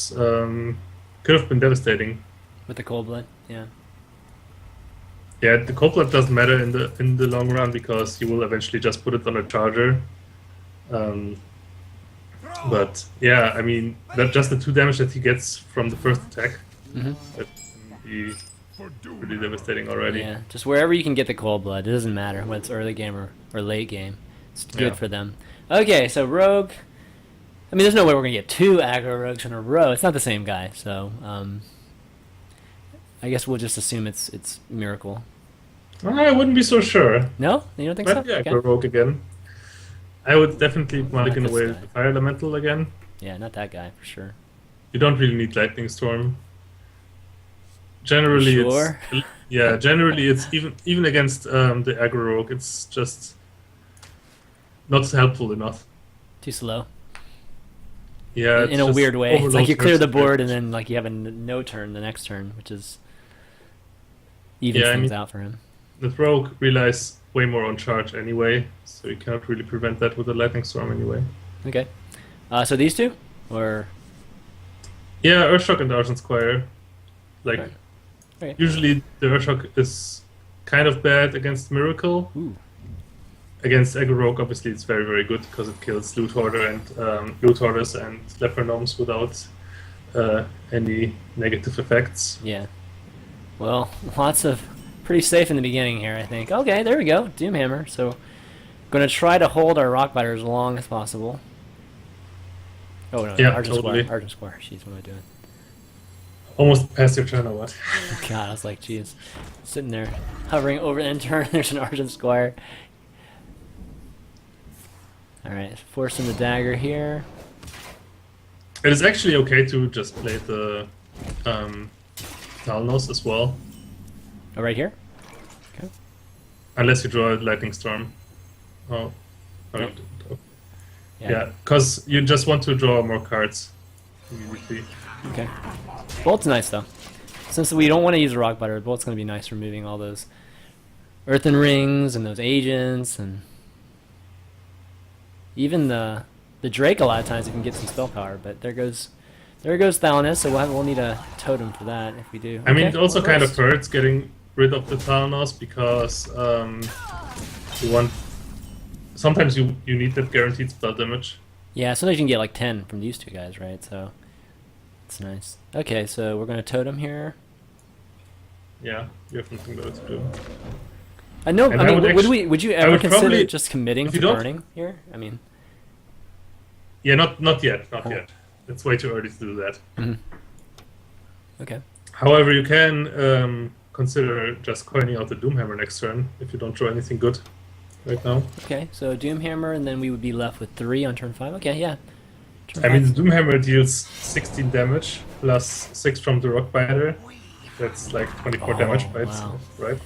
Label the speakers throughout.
Speaker 1: could have been devastating.
Speaker 2: With the cold blood, yeah.
Speaker 1: Yeah, the cold blood doesn't matter in the long run because you will eventually just put it on a charger. Um, but yeah, I mean, that just the 2 damage that he gets from the first attack, that can be pretty devastating already.
Speaker 2: Yeah, just wherever you can get the cold blood, it doesn't matter whether it's early game or late game. It's good for them. Okay, so Rogue. I mean, there's no way we're gonna get 2 aggro rogues in a row. It's not the same guy, so I guess we'll just assume it's Miracle.
Speaker 1: I wouldn't be so sure.
Speaker 2: No, you don't think so?
Speaker 1: Might be aggro rogue again. I would definitely want
Speaker 2: Not
Speaker 1: away
Speaker 2: this
Speaker 1: the
Speaker 2: guy.
Speaker 1: fire elemental again.
Speaker 2: Yeah, not that guy for sure.
Speaker 1: You don't really need lightning storm. Generally,
Speaker 2: Sure.
Speaker 1: generally it's even against the aggro rogue, it's just not helpful enough.
Speaker 2: Too slow.
Speaker 1: Yeah,
Speaker 2: In a weird way. It's like you clear the board and
Speaker 1: then
Speaker 2: then like you have a no turn the next turn, which is evens things out for him.
Speaker 1: the rogue relies way more on charge anyway, so you cannot really prevent that with a lightning storm anyway.
Speaker 2: Okay. So these two, or
Speaker 1: Yeah, Earthshock and Argent Squire. Like,
Speaker 2: Okay.
Speaker 1: usually the Earthshock is kind of bad against Miracle.
Speaker 2: ooh,
Speaker 1: Against Aggro Rogue, obviously, it's very, very good because it kills Loot Hoarder and Loot Hoarders and Leper Gnomes without any negative effects.
Speaker 2: yeah. Well, lots of pretty safe in the beginning here, I think. Okay, there we go, Doomhammer. So, gonna try to hold our Rockbiter as long as possible. Oh no,
Speaker 1: Yeah,
Speaker 2: Argent
Speaker 1: totally.
Speaker 2: Squire. Argent Squire. Jeez, what am I doing?
Speaker 1: Almost past your turn or what?
Speaker 2: God, I was like, jeez, sitting there hovering over the end turn. There's an Argent Squire. All right, forcing the dagger here.
Speaker 1: It is actually okay to just play the Nalnos as well,
Speaker 2: Oh, right here. Okay.
Speaker 1: unless you draw a Lightning Storm. Oh,
Speaker 2: Nope.
Speaker 1: Yeah, because you just want to draw more cards immediately.
Speaker 2: Okay. Bolt's nice though. Since we don't want to use a Rockbiter, Bolt's gonna be nice, removing all those earthen rings and those agents, and even the Drake. A lot of times you can get some spell power, but there goes Thalnos. So we'll need a totem for that if we do.
Speaker 1: I mean, it
Speaker 2: Okay,
Speaker 1: also kind of
Speaker 2: reversed.
Speaker 1: hurts getting rid of the Thalnos because you want. Sometimes you need that guaranteed spell damage.
Speaker 2: Yeah, sometimes you can get like 10 from these two guys, right? So it's nice. Okay, so we're gonna totem here.
Speaker 1: Yeah, you have nothing better to do.
Speaker 2: I know.
Speaker 1: And
Speaker 2: I
Speaker 1: I
Speaker 2: mean,
Speaker 1: would
Speaker 2: would you ever
Speaker 1: would
Speaker 2: consider
Speaker 1: probably-
Speaker 2: just committing
Speaker 1: if
Speaker 2: to
Speaker 1: you don't-
Speaker 2: burning here? I mean,
Speaker 1: Yeah, not yet, not
Speaker 2: Oh.
Speaker 1: yet. It's way too early to do that.
Speaker 2: okay.
Speaker 1: However, you can consider just coining out the Doomhammer next turn if you don't draw anything good right now.
Speaker 2: Okay, so Doomhammer, and then we would be left with 3 on turn 5. Okay, yeah. Turn
Speaker 1: I mean,
Speaker 2: 5.
Speaker 1: the Doomhammer deals 16 damage plus 6 from the Rockbiter. That's like 24 damage by
Speaker 2: wow.
Speaker 1: itself, right?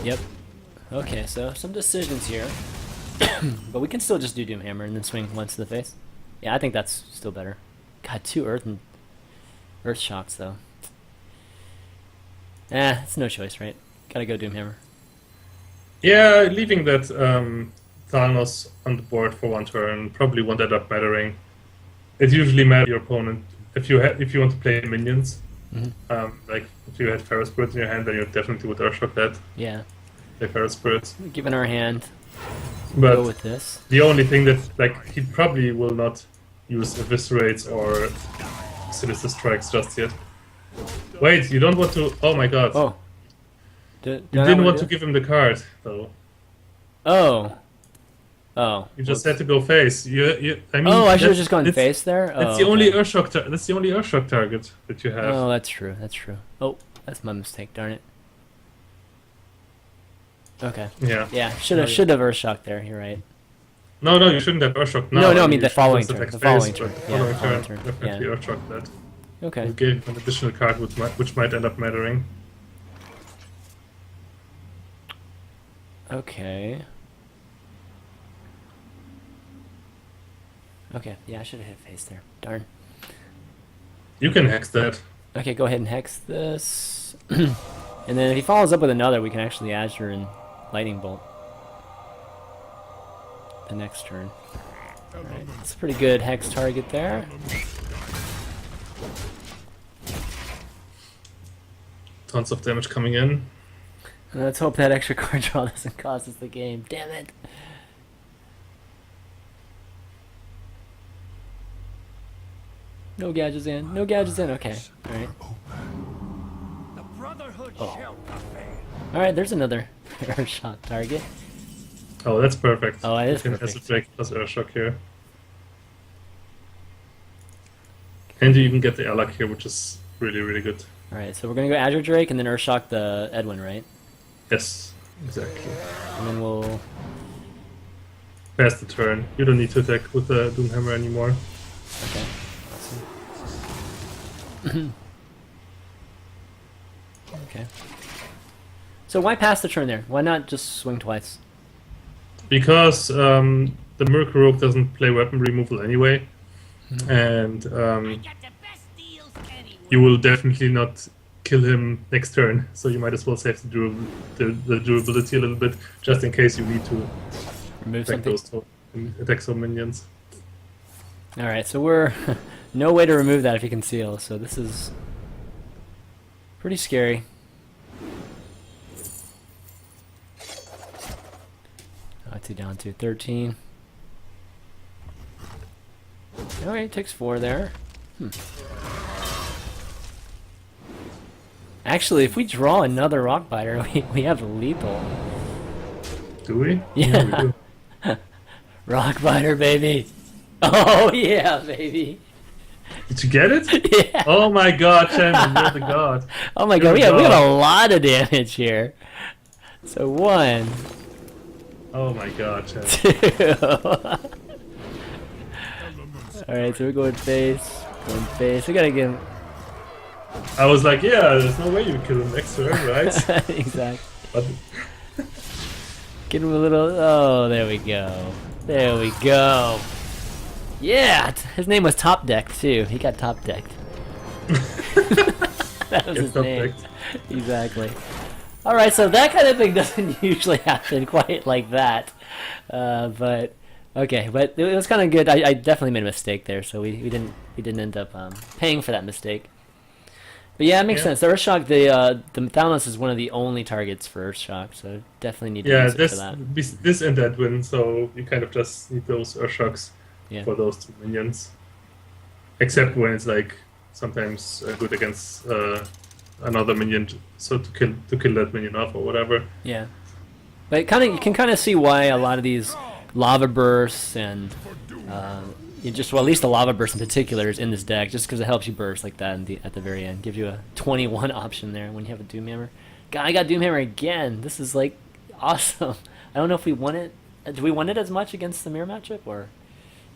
Speaker 2: Yep. Okay, so some decisions here. But we can still just do Doomhammer and then swing once to the face. Yeah, I think that's still better. God, 2 Earth shocks, though. It's no choice, right? Gotta go Doomhammer.
Speaker 1: Yeah, leaving that Thanos on the board for 1 turn probably won't end up mattering. It usually matters your opponent if you want to play minions. Like if you had Ferro Spirit in your hand, then you definitely would Earthshock that.
Speaker 2: Yeah.
Speaker 1: Play Ferro Spirit.
Speaker 2: Given our hand,
Speaker 1: But
Speaker 2: go with this.
Speaker 1: the only thing that he probably will not use Eviscerates or Sinister Strikes just yet. Wait, you don't want to? Oh my god!
Speaker 2: Oh.
Speaker 1: You didn't want to give him the card though.
Speaker 2: Oh. Oh.
Speaker 1: You just had to go face. I mean,
Speaker 2: Oh, I should have
Speaker 1: that's-
Speaker 2: just gone
Speaker 1: that's-
Speaker 2: face there.
Speaker 1: That's
Speaker 2: Oh,
Speaker 1: the only
Speaker 2: okay.
Speaker 1: Earthshock. That's the only Earthshock target that you have.
Speaker 2: Oh, that's true. That's true. Oh, that's my mistake. Darn it. Okay.
Speaker 1: Yeah.
Speaker 2: Yeah. Should have Earthshock there. You're right.
Speaker 1: No, you shouldn't have Earthshock now.
Speaker 2: No, I
Speaker 1: mean,
Speaker 2: mean
Speaker 1: you
Speaker 2: the
Speaker 1: should
Speaker 2: following
Speaker 1: just
Speaker 2: turn.
Speaker 1: attack
Speaker 2: The
Speaker 1: space,
Speaker 2: following
Speaker 1: but
Speaker 2: turn.
Speaker 1: the
Speaker 2: Yeah,
Speaker 1: following
Speaker 2: following
Speaker 1: turn.
Speaker 2: turn.
Speaker 1: Definitely
Speaker 2: Yeah.
Speaker 1: Earthshock that.
Speaker 2: Okay.
Speaker 1: You gave an additional card which might end up mattering.
Speaker 2: Okay. Okay. Yeah, I should have hit face there. Darn.
Speaker 1: You can hex that.
Speaker 2: Okay, go ahead and hex this. And then if he follows up with another, we can actually Azure and Lightning Bolt the next turn. Alright, that's a pretty good hex target there.
Speaker 1: tons of damage coming in.
Speaker 2: Let's hope that extra card draw doesn't cost us the game. Damn it. No gadgets in. No gadgets in. Okay. Alright. Oh. Alright, there's another Earthshock target.
Speaker 1: Oh, that's perfect.
Speaker 2: Oh, it is
Speaker 1: You can
Speaker 2: perfect.
Speaker 1: Acid Break plus Earthshock here. And you even get the Airlock here, which is really, really good.
Speaker 2: Alright, so we're gonna go Azure Drake and then Earthshock the Edwin, right?
Speaker 1: Yes, exactly.
Speaker 2: And then we'll...
Speaker 1: Pass the turn. You don't need to attack with the Doomhammer anymore.
Speaker 2: Okay. Awesome. Okay. So why pass the turn there? Why not just swing twice?
Speaker 1: Because the Miracle Rogue doesn't play weapon removal anyway. And you will definitely not kill him next turn. So you might as well save the durability a little bit, just in case you need to
Speaker 2: Remove
Speaker 1: attack
Speaker 2: something?
Speaker 1: attack some minions.
Speaker 2: Alright, so we're... no way to remove that if you conceal, so this is... pretty scary. Down to 13. Alright, takes 4 there. Actually, if we draw another Rockbiter, we have lethal.
Speaker 1: Do we?
Speaker 2: Yeah.
Speaker 1: We do.
Speaker 2: Rockbiter, baby. Oh, yeah, baby.
Speaker 1: Did you get it?
Speaker 2: Yeah.
Speaker 1: Oh my god, Shaman, you're the god.
Speaker 2: Oh my
Speaker 1: You're
Speaker 2: god, we
Speaker 1: the
Speaker 2: have
Speaker 1: god.
Speaker 2: a lot of damage here. So 1,
Speaker 1: Oh my god, Shaman.
Speaker 2: 2. Alright, so we're going face. Going face. We gotta get him.
Speaker 1: I was like, yeah, there's no way you kill him next turn, right?
Speaker 2: Exactly.
Speaker 1: But
Speaker 2: Get him a little. Oh, there we go. There we go. Yeah, his name was Top Deck too. He got top decked. That was
Speaker 1: Get
Speaker 2: his
Speaker 1: top
Speaker 2: name.
Speaker 1: decked.
Speaker 2: Exactly. All right, so that kind of thing doesn't usually happen quite like that, but okay. But it was kind of good. I definitely made a mistake there, so we didn't end up paying for that mistake. But yeah, it makes sense. The Earthshock, the Thalamus is one of the only targets for Earthshock, so definitely need to
Speaker 1: yeah,
Speaker 2: use it for that.
Speaker 1: this and that win, so you kind of just need those Earthshocks
Speaker 2: Yeah.
Speaker 1: for those 2 minions. Except when it's like sometimes good against another minion, so to kill that minion off or whatever.
Speaker 2: Yeah, but you can kind of see why a lot of these lava bursts and at least the lava burst in particular is in this deck, just because it helps you burst like that at the very end. Gives you a 21 option there when you have a Doomhammer. God, I got Doomhammer again. This is like awesome. I don't know if we won it. Do we won it as much against the mirror matchup, or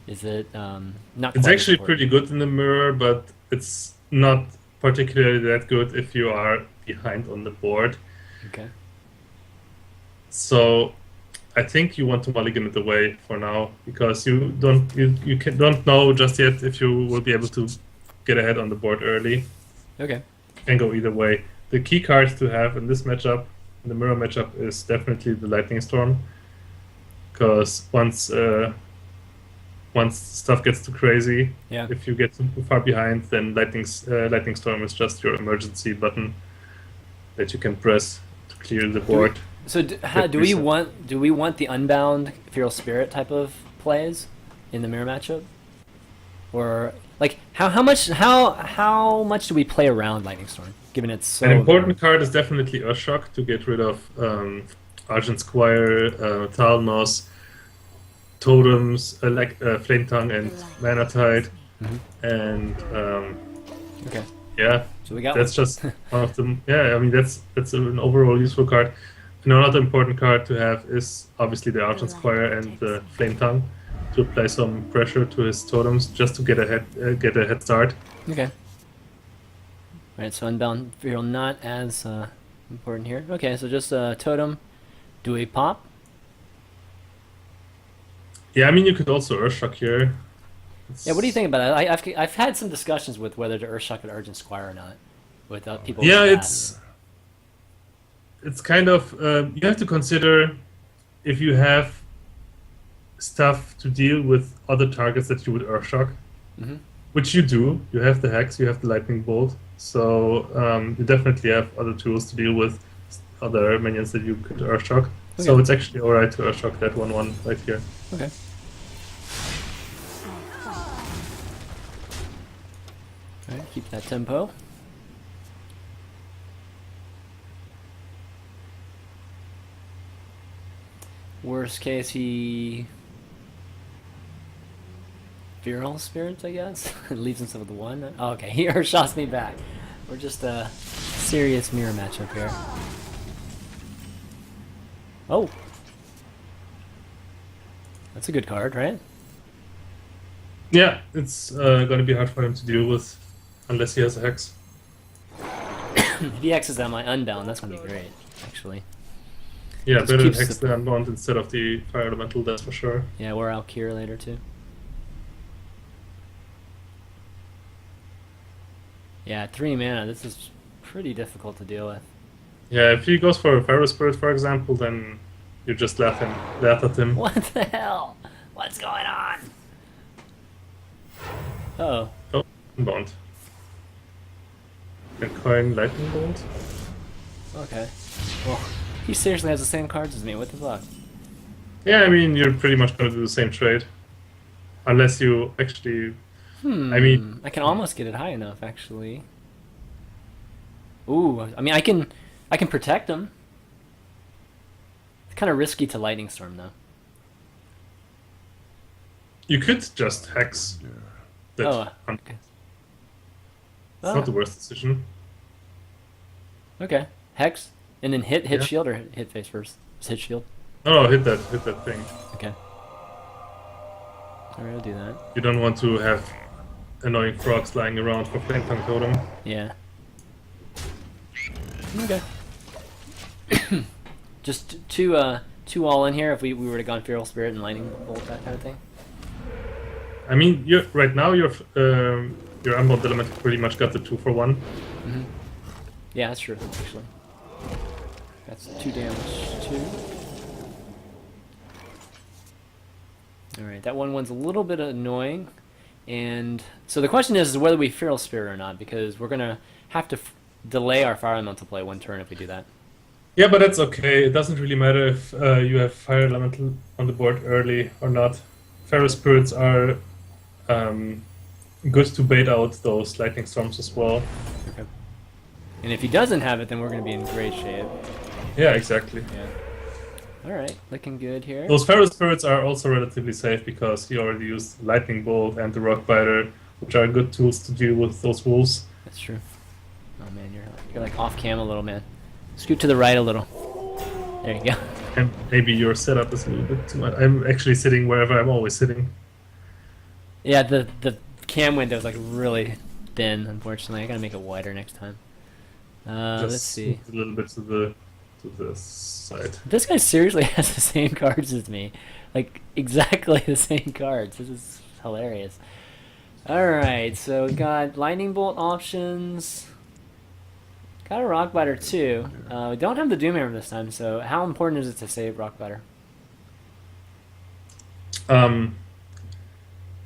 Speaker 2: is it not?
Speaker 1: It's
Speaker 2: quite
Speaker 1: actually
Speaker 2: as important?
Speaker 1: pretty good in the mirror, but it's not particularly that good if you are behind on the board.
Speaker 2: Okay.
Speaker 1: So I think you want to mulligan it away for now, because you don't know just yet if you will be able to get ahead on the board early.
Speaker 2: Okay.
Speaker 1: Can go either way. The key cards to have in this matchup, in the mirror matchup, is definitely the Lightning Storm, because once stuff gets too crazy,
Speaker 2: Yeah.
Speaker 1: if you get too far behind, then Lightning Storm is just your emergency button that you can press to clear the board.
Speaker 2: So do we want the Unbound Feral Spirit type of plays in the mirror matchup, or like how much do we play around Lightning Storm, given it's so
Speaker 1: An important card is definitely Earthshock to get rid of Argent Squire, Thalnos, totems like Flame Tongue and Mana Tide, and
Speaker 2: Okay.
Speaker 1: yeah,
Speaker 2: So we got
Speaker 1: that's just one of them. Yeah, I mean that's an overall useful card. And another important card to have is obviously the Argent Squire and the Flame Tongue to apply some pressure to his totems just to get a head start.
Speaker 2: Okay. Alright, so Unbound Feral not as important here. Okay, so just Totem. Do we pop?
Speaker 1: Yeah, I mean you could also Earthshock here.
Speaker 2: Yeah, what do you think about that? I've had some discussions with whether to Earthshock an Urgent Squire or not, with people.
Speaker 1: Yeah,
Speaker 2: with that.
Speaker 1: it's kind of you have to consider if you have stuff to deal with other targets that you would Earthshock, which you do. You have the Hex, you have the Lightning Bolt, So you definitely have other tools to deal with other minions that you could Earth Shock. So
Speaker 2: Okay.
Speaker 1: it's actually alright to Earth Shock that 1/1 right here.
Speaker 2: Okay. Alright, keep that tempo. Worst case, he Viral Spirits, I guess? Leaves himself with 1. Oh, okay, he Earth shots me back. We're just a serious mirror matchup here. Oh! That's a good card, right?
Speaker 1: Yeah, it's gonna be hard for him to deal with unless he has a Hex.
Speaker 2: If he X's out my Unbound, that's gonna be great, actually.
Speaker 1: Yeah,
Speaker 2: Just
Speaker 1: better
Speaker 2: keeps
Speaker 1: Hex
Speaker 2: the-
Speaker 1: the Unbound instead of the Fire Elemental, that's for sure.
Speaker 2: Yeah, we're out Cure later, too. Yeah, 3 mana, this is pretty difficult to deal with.
Speaker 1: Yeah, if he goes for a Pharaoh Spirit, for example, then you just laugh at him.
Speaker 2: What the hell? What's going on? Uh-oh.
Speaker 1: Oh, Unbound. And coin Lightning Bolt.
Speaker 2: Okay. Well, he seriously has the same cards as me. What the fuck?
Speaker 1: Yeah, I mean, you're pretty much gonna do the same trade. Unless you actually... I mean...
Speaker 2: I can almost get it high enough, actually. Ooh, I mean, I can protect him. It's kind of risky to Lightning Storm, though.
Speaker 1: You could just Hex that.
Speaker 2: Oh, okay.
Speaker 1: It's not the worst decision.
Speaker 2: Okay. Hex, and then hit
Speaker 1: Yeah.
Speaker 2: shield or hit face first? Just hit shield.
Speaker 1: No, hit that thing.
Speaker 2: Okay. Alright, I'll do that.
Speaker 1: You don't want to have annoying frogs lying around for Flame Tongue Totem.
Speaker 2: Yeah. Okay. Just two all in here if we were to gone Feral Spirit and Lightning Bolt, that kind of thing.
Speaker 1: I mean, right now your Unbound Element pretty much got the 2-for-1.
Speaker 2: Mm-hmm. Yeah, that's true, actually. That's 2 damage, too. Alright, that one's a little bit annoying. And so the question is whether we Feral Spirit or not, because we're going to have to delay our Fire Elemental play 1 turn if we do that.
Speaker 1: Yeah, but that's okay. It doesn't really matter if you have Fire Elemental on the board early or not. Pharaoh Spirits are good to bait out those Lightning Storms as well.
Speaker 2: Okay. And if he doesn't have it, then we're going to be in great shape.
Speaker 1: Yeah, exactly.
Speaker 2: Yeah. Alright, looking good here.
Speaker 1: Those Pharaoh Spirits are also relatively safe because he already used Lightning Bolt and the Rockbiter, which are good tools to deal with those wolves.
Speaker 2: That's true. Oh man, you're like off cam a little, man. Scoot to the right a little. There you go.
Speaker 1: And maybe your setup is a little bit too much. I'm actually sitting wherever I'm always sitting.
Speaker 2: Yeah, the cam window is like really thin, unfortunately. I gotta make it wider next time. Let's see.
Speaker 1: A little bit to the side.
Speaker 2: This guy seriously has the same cards as me. Like, exactly the same cards. This is hilarious. Alright, so we got Lightning Bolt options. Got a Rockbiter too. We don't have the Doomhammer this time, so how important is it to save Rockbiter?
Speaker 1: Oh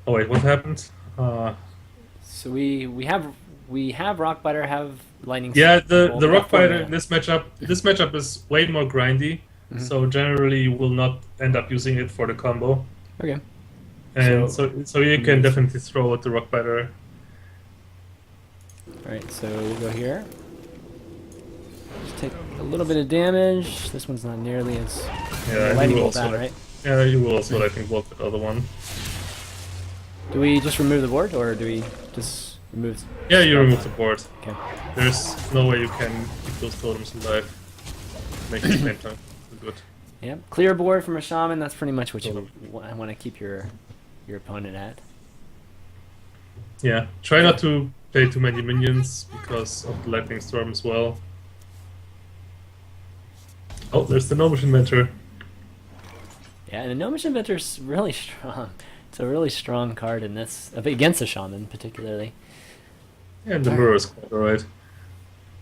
Speaker 1: wait, what happened?
Speaker 2: So we have Rockbiter, have Lightning.
Speaker 1: Yeah, the
Speaker 2: Bolt,
Speaker 1: Rockbiter in this matchup is way more grindy.
Speaker 2: Mhm.
Speaker 1: So generally you will not end up using it for the combo.
Speaker 2: Okay.
Speaker 1: And so you can definitely throw at the Rockbiter.
Speaker 2: Alright, so we'll go here. Just take a little bit of damage. This one's not nearly as
Speaker 1: Yeah,
Speaker 2: Lightning
Speaker 1: you will
Speaker 2: Bolt that,
Speaker 1: also
Speaker 2: right?
Speaker 1: Yeah, you will also Lightning Bolt the other one.
Speaker 2: Do we just remove the board, or do we just remove?
Speaker 1: Yeah, you remove the board.
Speaker 2: Okay.
Speaker 1: There's no way you can keep those totems alive. Make the same time. Good.
Speaker 2: Yep. Clear board from a shaman. That's pretty much what you want to keep your opponent at.
Speaker 1: Yeah, try not to play too many minions because of the Lightning Storm as well. Oh, there's the Gnomish Inventor.
Speaker 2: Yeah, and the Gnomish Inventor's really strong. It's a really strong card in this against the shaman, particularly.
Speaker 1: Yeah, and the mirror is quite alright.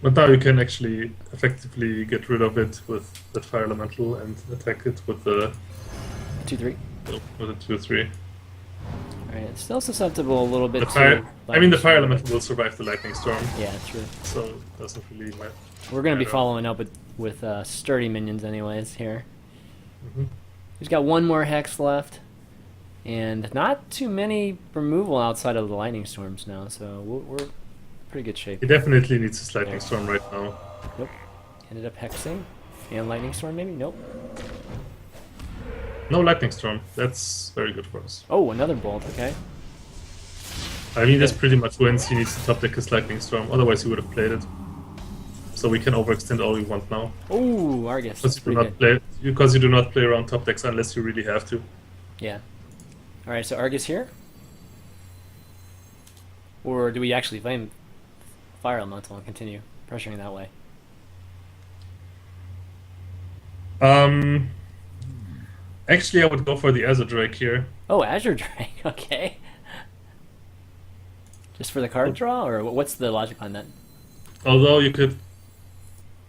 Speaker 1: But now you can actually effectively get rid of it with that Fire Elemental and attack it with the
Speaker 2: 2/3.
Speaker 1: with a 2/3.
Speaker 2: Alright, it's still susceptible a little bit
Speaker 1: The
Speaker 2: to
Speaker 1: fire, I mean,
Speaker 2: lightning
Speaker 1: the fire
Speaker 2: storm.
Speaker 1: elemental will survive the lightning storm,
Speaker 2: Yeah, true.
Speaker 1: so it doesn't really matter.
Speaker 2: We're gonna be following up with sturdy minions anyways here.
Speaker 1: Mhm.
Speaker 2: He's got one more hex left, and not too many removal outside of the lightning storms now, so we're pretty good shape.
Speaker 1: He definitely needs his lightning storm right now.
Speaker 2: Nope. Ended up hexing. And lightning storm maybe? Nope.
Speaker 1: No lightning storm. That's very good for us.
Speaker 2: Oh, another bolt, okay.
Speaker 1: I mean, this pretty much wins. He needs to top deck his lightning storm. Otherwise, he would have played it. So we can overextend all we want now.
Speaker 2: Oh, Argus. That's pretty good.
Speaker 1: Because you do not play around top decks unless you really have to.
Speaker 2: Yeah. Alright, so Argus here? Or do we actually flame Fire Elemental and continue pressuring that way?
Speaker 1: Actually, I would go for the Azure Drake here.
Speaker 2: Oh, Azure Drake, okay. Just for the card draw, or what's the logic on that?
Speaker 1: Although you could...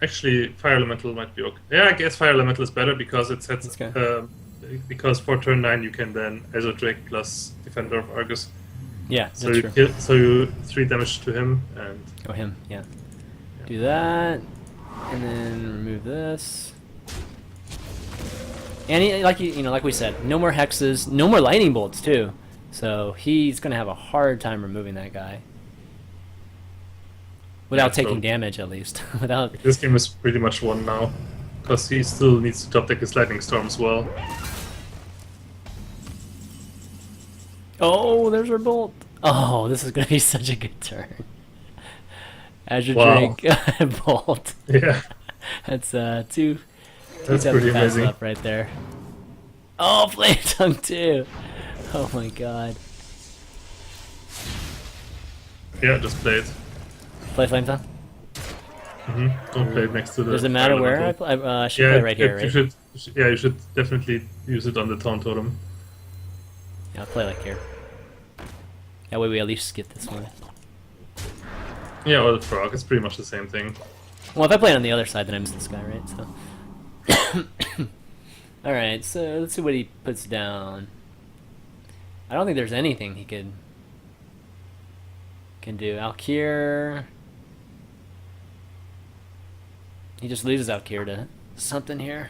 Speaker 1: Actually, Fire Elemental might be okay. Yeah, I guess Fire Elemental is better because it sets... because for turn 9 you can then Azure Drake plus Defender of Argus.
Speaker 2: Yeah,
Speaker 1: So
Speaker 2: that's
Speaker 1: you
Speaker 2: true.
Speaker 1: so you 3 damage to him and...
Speaker 2: Oh, him, yeah. Do that, and then remove this. And he, like like we said, no more hexes, no more lightning bolts too. So he's gonna have a hard time removing that guy without taking damage, at least. Without.
Speaker 1: This game is pretty much won now because he still needs to top deck his lightning storm as well.
Speaker 2: Oh, there's our bolt. Oh, this is gonna be such a good turn. Azure
Speaker 1: Wow.
Speaker 2: Drake bolt.
Speaker 1: Yeah,
Speaker 2: That's two.
Speaker 1: that's pretty amazing.
Speaker 2: Up right there. Oh, Flame Tongue too. Oh my god.
Speaker 1: Yeah, just play it.
Speaker 2: Play Flame Tongue?
Speaker 1: Don't play it next to the...
Speaker 2: Does it matter
Speaker 1: Fire
Speaker 2: where I
Speaker 1: Elemental.
Speaker 2: play? I should play right here, right?
Speaker 1: You should definitely use it on the Taunt Totem.
Speaker 2: Yeah, I'll play like here. That way we at least get this one.
Speaker 1: Yeah, or the Frog, it's pretty much the same thing.
Speaker 2: Well, if I play it on the other side, then I miss this guy, right? So. Alright, so let's see what he puts down. I don't think there's anything he can do. Alkir. He just loses Alkir to something here.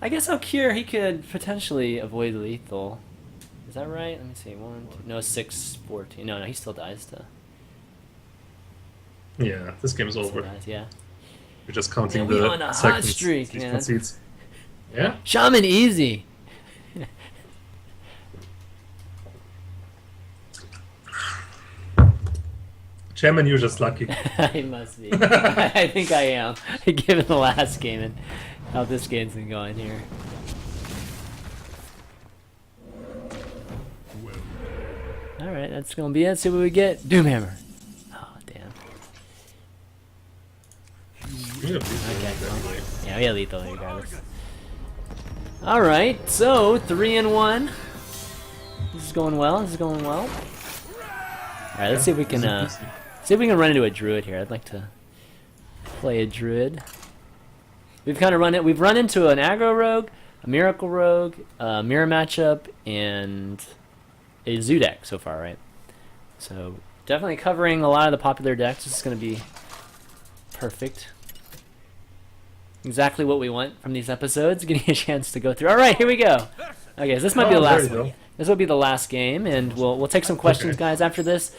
Speaker 2: I guess Alkir, he could potentially avoid lethal. Is that right? Let me see. 1, 2, no, 6, 14. No, he still dies to.
Speaker 1: Yeah, this game is over.
Speaker 2: Dies, yeah.
Speaker 1: You're just counting
Speaker 2: we
Speaker 1: the
Speaker 2: on a hot
Speaker 1: seconds
Speaker 2: streak,
Speaker 1: each
Speaker 2: man.
Speaker 1: concedes. Yeah?
Speaker 2: Shaman easy.
Speaker 1: Chairman, you're just lucky.
Speaker 2: I must be. I think I am, given the last game and how this game's been going here. Alright, that's gonna be it. See what we get. Doomhammer. Oh, damn.
Speaker 1: Okay,
Speaker 2: well, yeah, we got lethal regardless. Alright, so 3 and 1. This is going well. This is going well. Alright, let's see if we can run into a druid here. I'd like to play a druid. We've run into an aggro rogue, a miracle rogue, a mirror matchup, and a zoo deck so far, right? So definitely covering a lot of the popular decks. This is going to be perfect. Exactly what we want from these episodes. Getting a chance to go through. All right, here we go. Okay, so this might be the last one. This will be the last game, and we'll take some questions, guys, after this.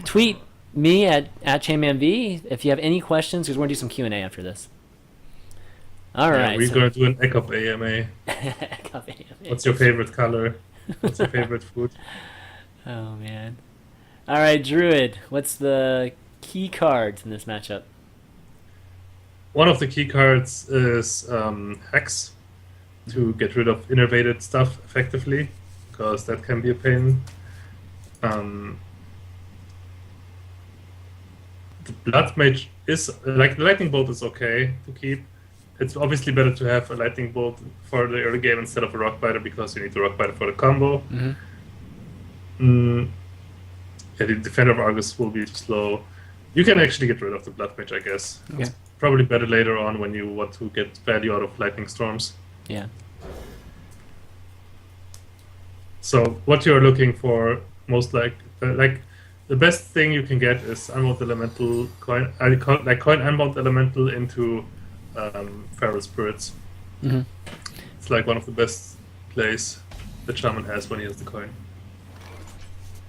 Speaker 2: Tweet me at ChanManV if you have any questions, because we're going to do some Q&A after this. All right.
Speaker 1: We're going to do an Ekop AMA.
Speaker 2: Ekop AMA.
Speaker 1: What's your favorite color? What's your favorite food?
Speaker 2: Oh, man. All right, Druid. What's the key cards in this matchup?
Speaker 1: One of the key cards is Hex, to get rid of innervated stuff effectively, because that can be a pain. The Blood Mage is, like, the Lightning Bolt is okay to keep. It's obviously better to have a Lightning Bolt for the early game instead of a Rock Biter, because you need the Rock Biter for the combo. Yeah, the Defender of Argus will be slow. You can actually get rid of the Blood Mage, I guess.
Speaker 2: Okay.
Speaker 1: It's probably better later on when you want to get value out of Lightning Storms.
Speaker 2: Yeah.
Speaker 1: So what you're looking for most like the best thing you can get is unbound elemental coin, like coin unbound elemental into feral spirits.
Speaker 2: Mm-hmm.
Speaker 1: It's like one of the best plays that Shaman has when he has the coin,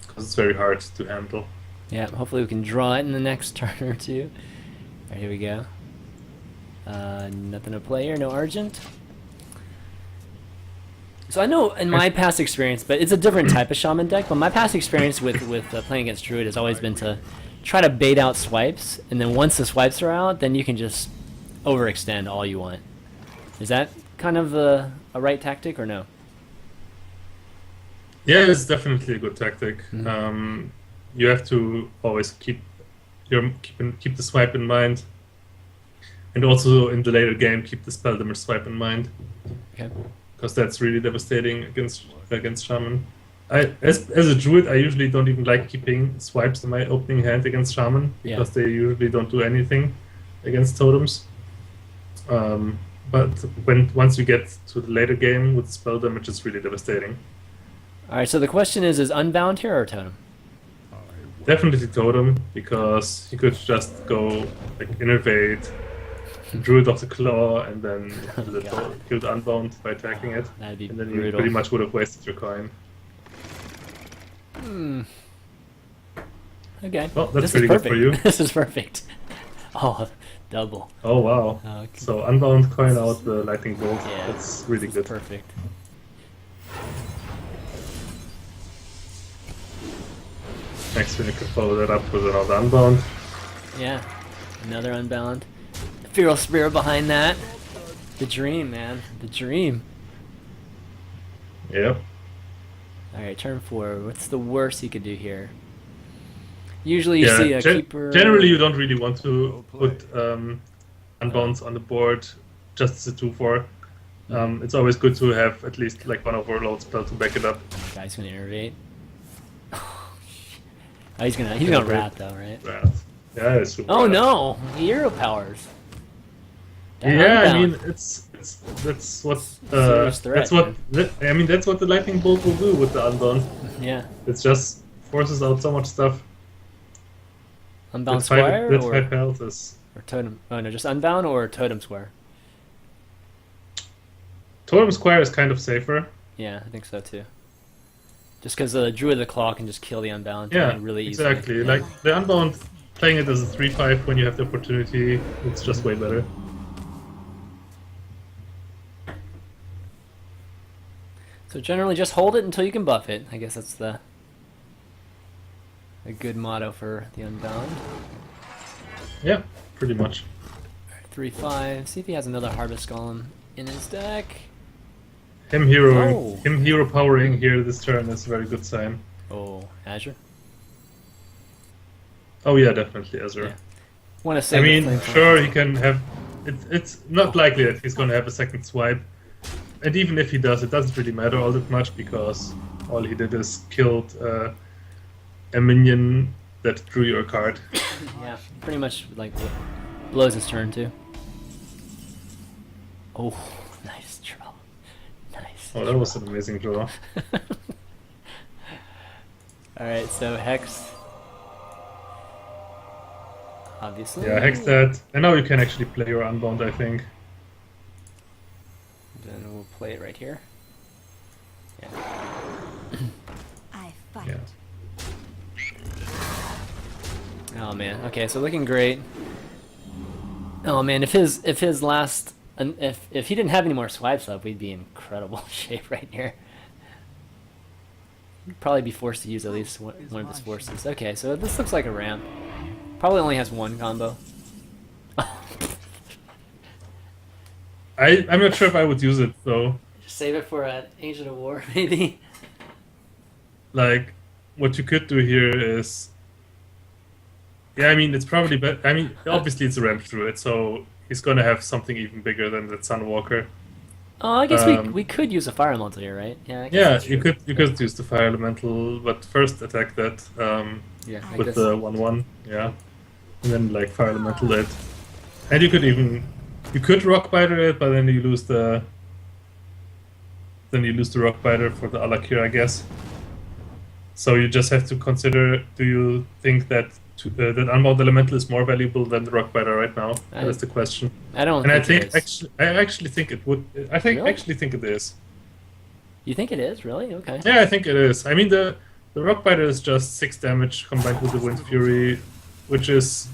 Speaker 1: because it's very hard to handle.
Speaker 2: Yeah, hopefully we can draw it in the next turn or two. Alright, here we go. Nothing to play here, no Argent. So I know in my past experience, but it's a different type of Shaman deck, but my past experience with playing against Druid has always been to try to bait out swipes, and then once the swipes are out, then you can just overextend all you want. Is that kind of a right tactic or no?
Speaker 1: Yeah, it's definitely a good tactic.
Speaker 2: Mm-hmm.
Speaker 1: You have to always keep the swipe in mind, and also in the later game keep the spell damage swipe in mind.
Speaker 2: Okay.
Speaker 1: Because that's really devastating against Shaman. As a druid, I usually don't even like keeping swipes in my opening hand against Shaman, because they usually don't do anything against totems. But once you get to the later game with spell damage, it's really devastating.
Speaker 2: Alright, so the question is Unbound here or Totem?
Speaker 1: Definitely totem, because you could just go like innervate, Druid of the Claw, and then kill the Unbound by attacking it.
Speaker 2: That'd be
Speaker 1: and then
Speaker 2: brutal.
Speaker 1: you pretty much would have wasted your coin.
Speaker 2: Okay.
Speaker 1: Well, that's
Speaker 2: this
Speaker 1: pretty
Speaker 2: is
Speaker 1: good
Speaker 2: perfect.
Speaker 1: for you.
Speaker 2: This is perfect. Oh, double.
Speaker 1: Oh wow.
Speaker 2: Okay.
Speaker 1: So Unbound coin out the Lightning Bolt.
Speaker 2: Yeah,
Speaker 1: That's really
Speaker 2: this
Speaker 1: good.
Speaker 2: is perfect.
Speaker 1: Next, we can follow that up with another Unbound.
Speaker 2: Yeah, another Unbound. Feral Spirit behind that. The dream, man. The dream.
Speaker 1: Yep.
Speaker 2: Alright, turn 4. What's the worst he could do here? Usually you see a keeper...
Speaker 1: Generally, you don't really want to put Unbounds on the board just as a 2/4. It's always good to have at least like one overload spell to back it up.
Speaker 2: Guy's gonna innervate. Oh, he's gonna rat though, right?
Speaker 1: Wrath. Yeah, it's super
Speaker 2: Oh
Speaker 1: wrath.
Speaker 2: no! Hero powers. That
Speaker 1: Yeah, I
Speaker 2: Unbound.
Speaker 1: mean that's what
Speaker 2: Serious threat,
Speaker 1: that's what the Lightning Bolt will do with the Unbound.
Speaker 2: Yeah.
Speaker 1: It just forces out so much stuff.
Speaker 2: Unbound Squire
Speaker 1: That's
Speaker 2: or
Speaker 1: 5 health is.
Speaker 2: or Totem? Oh no, just Unbound or Totem Square.
Speaker 1: Totem Squire is kind of safer.
Speaker 2: Yeah, I think so too. Just because the Druid of the Claw can just kill the Unbound really easily.
Speaker 1: Exactly.
Speaker 2: Yeah.
Speaker 1: Like the Unbound, playing it as a 3/5 when you have the opportunity, it's just way better.
Speaker 2: So generally, just hold it until you can buff it. I guess that's a good motto for the Unbound.
Speaker 1: Yeah, pretty much.
Speaker 2: 3/5. See if he has another Harvest Golem in his deck.
Speaker 1: Him hero powering here this turn is a very good sign.
Speaker 2: Oh, Azure.
Speaker 1: Oh yeah, definitely Ezra.
Speaker 2: Yeah. Want to say?
Speaker 1: I mean, sure he can have. It's not likely that he's going to have a second swipe, and even if he does, it doesn't really matter all that much because all he did is killed a minion that drew your card.
Speaker 2: Yeah, pretty much like blows his turn too. Oh, nice draw. Nice.
Speaker 1: Oh, that was an amazing draw.
Speaker 2: Alright, so Hex. Obviously.
Speaker 1: Yeah, hex that. And now you can actually play your Unbound, I think.
Speaker 2: Then we'll play it right here. Yeah.
Speaker 3: I fight.
Speaker 1: Yeah.
Speaker 2: Oh man. Okay, so looking great. Oh man, if his last if he didn't have any more swipes up, we'd be in incredible shape right here. He'd probably be forced to use at least one of his forces. Okay, so this looks like a ramp. Probably only has one combo.
Speaker 1: I'm not sure if I would use it though.
Speaker 2: Just save it for an Agent of War, maybe.
Speaker 1: Like, what you could do here is, yeah, I mean, it's probably better. I mean, obviously it's a ramp through it, so he's gonna have something even bigger than that Sunwalker.
Speaker 2: Oh, I guess we could use a Fire Elemental here, right? Yeah. I guess
Speaker 1: Yeah,
Speaker 2: that's
Speaker 1: you
Speaker 2: true.
Speaker 1: could use the Fire Elemental, but first attack that
Speaker 2: Yeah, like
Speaker 1: with
Speaker 2: this.
Speaker 1: the 1/1, yeah, and then like Fire Elemental it, and you could Rock Biter it, but then you lose the then you lose the Rockbiter for the Alakir, I guess. So you just have to consider: do you think that that Unbound Elemental is more valuable than the Rockbiter right now? That is the question.
Speaker 2: I don't
Speaker 1: And
Speaker 2: think it is.
Speaker 1: I actually think it would.
Speaker 2: Really?
Speaker 1: Actually think it is.
Speaker 2: You think it is? Really? Okay.
Speaker 1: Yeah, I think it is. I mean, the Rockbiter is just 6 damage combined with the Wind Fury, which is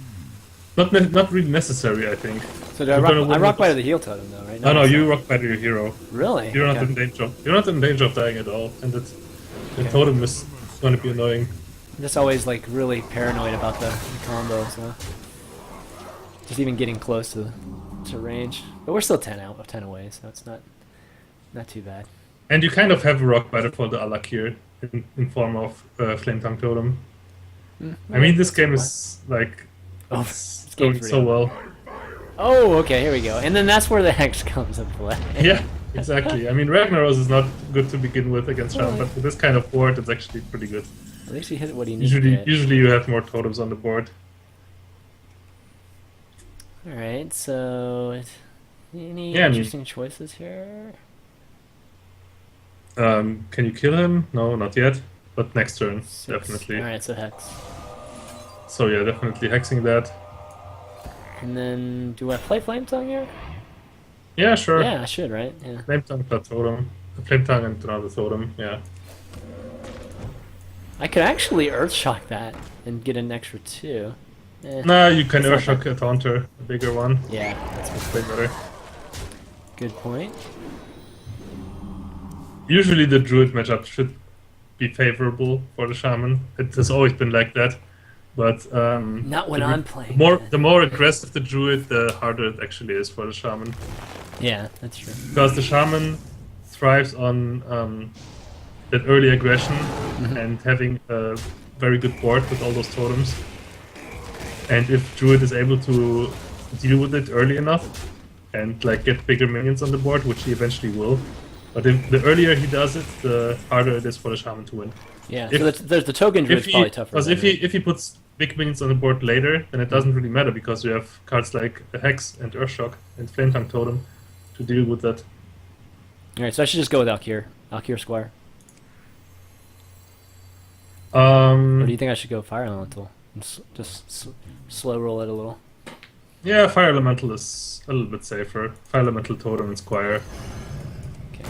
Speaker 1: not really necessary, I think.
Speaker 2: So
Speaker 1: You're gonna
Speaker 2: I
Speaker 1: win
Speaker 2: rock
Speaker 1: with-
Speaker 2: biter the heal totem though, right?
Speaker 1: No,
Speaker 2: it's
Speaker 1: you
Speaker 2: not.
Speaker 1: Rockbiter your hero.
Speaker 2: Really?
Speaker 1: You're not
Speaker 2: Okay.
Speaker 1: in danger. You're not in danger of dying at all, and the totem is going to be annoying.
Speaker 2: I'm just always like really paranoid about the combo, so just even getting close to range. But we're still 10 out of 10 away, so it's not too bad.
Speaker 1: And you kind of have a Rockbiter for the Alakir in form of Flame Tongue Totem. I mean, this game is like
Speaker 2: Oh,
Speaker 1: it's
Speaker 2: this game's
Speaker 1: going so
Speaker 2: real.
Speaker 1: well.
Speaker 2: Oh, okay, here we go. And then that's where the Hex comes into play.
Speaker 1: Yeah, exactly. I mean, Ragnaros is not good to begin with against Shaman, but with this kind of board, it's actually pretty good.
Speaker 2: At least he hit what he needs to hit.
Speaker 1: Usually you have more totems on the board.
Speaker 2: Alright, so any
Speaker 1: Yeah, I mean-
Speaker 2: interesting choices here?
Speaker 1: Can you kill him? No, not yet. But next turn, definitely.
Speaker 2: Alright, so Hex.
Speaker 1: So yeah, definitely hexing that.
Speaker 2: And then, do I play Flame Tongue here?
Speaker 1: Yeah, sure.
Speaker 2: Yeah, I should, right? Yeah.
Speaker 1: Flame Tongue plus totem. Flame Tongue and another totem, yeah.
Speaker 2: I could actually Earthshock that and get an extra 2.
Speaker 1: Nah, you can
Speaker 2: That's not
Speaker 1: Earthshock a Taunter, a bigger one.
Speaker 2: Yeah, that's
Speaker 1: It's way better.
Speaker 2: good point.
Speaker 1: Usually the Druid matchup should be favorable for the Shaman. It has always been like that. But
Speaker 2: Not when I'm playing.
Speaker 1: the more aggressive the Druid, the harder it actually is for the Shaman.
Speaker 2: Yeah, that's true.
Speaker 1: Because the Shaman thrives on that early aggression and having a very good board with all those totems. And if Druid is able to deal with it early enough and like get bigger minions on the board, which he eventually will, but if the earlier he does it, the harder it is for the Shaman to win.
Speaker 2: Yeah,
Speaker 1: If-
Speaker 2: so there's the token druid's probably tougher.
Speaker 1: Because
Speaker 2: than
Speaker 1: if he puts big minions on the board later, then it doesn't really matter because you have cards like a Hex and Earthshock and Flame Tongue Totem to deal with that.
Speaker 2: Alright, so I should just go with Alkir. Alkir Squire. Or do you think I should go Fire Elemental? And just slow roll it a little.
Speaker 1: Yeah, Fire Elemental is a little bit safer. Fire Elemental Totem and Squire.
Speaker 2: Okay.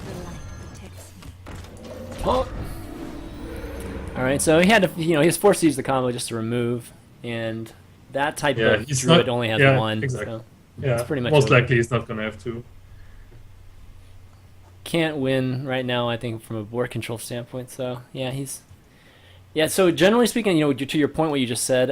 Speaker 3: The light protects me.
Speaker 2: Oh. Alright, so he had to, he was forced to use the combo just to remove, and that type
Speaker 1: Yeah,
Speaker 2: of
Speaker 1: he's
Speaker 2: druid
Speaker 1: not-
Speaker 2: only has
Speaker 1: yeah,
Speaker 2: one.
Speaker 1: exactly.
Speaker 2: So
Speaker 1: Yeah,
Speaker 2: It's pretty much
Speaker 1: most
Speaker 2: over.
Speaker 1: likely he's not gonna have to.
Speaker 2: can't win right now, I think, from a board control standpoint. So yeah. So generally speaking, to your point, what you just said,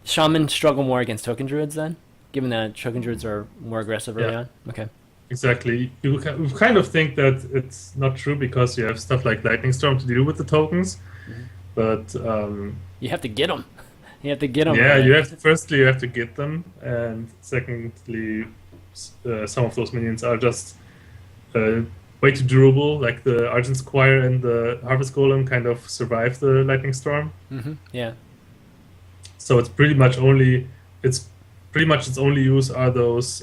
Speaker 2: Shaman struggle more against token druids then, given that token druids are more aggressive early
Speaker 1: Yeah.
Speaker 2: on. Okay.
Speaker 1: Exactly. You kind of think that it's not true because you have stuff like Lightning Storm to deal with the tokens, but
Speaker 2: You have to get them. You have to get them.
Speaker 1: yeah, you have to, firstly you have to get them, and secondly, some of those minions are just way too durable. Like the Argent Squire and the Harvest Golem kind of survive the Lightning Storm,
Speaker 2: Yeah.
Speaker 1: so it's pretty much its only use are those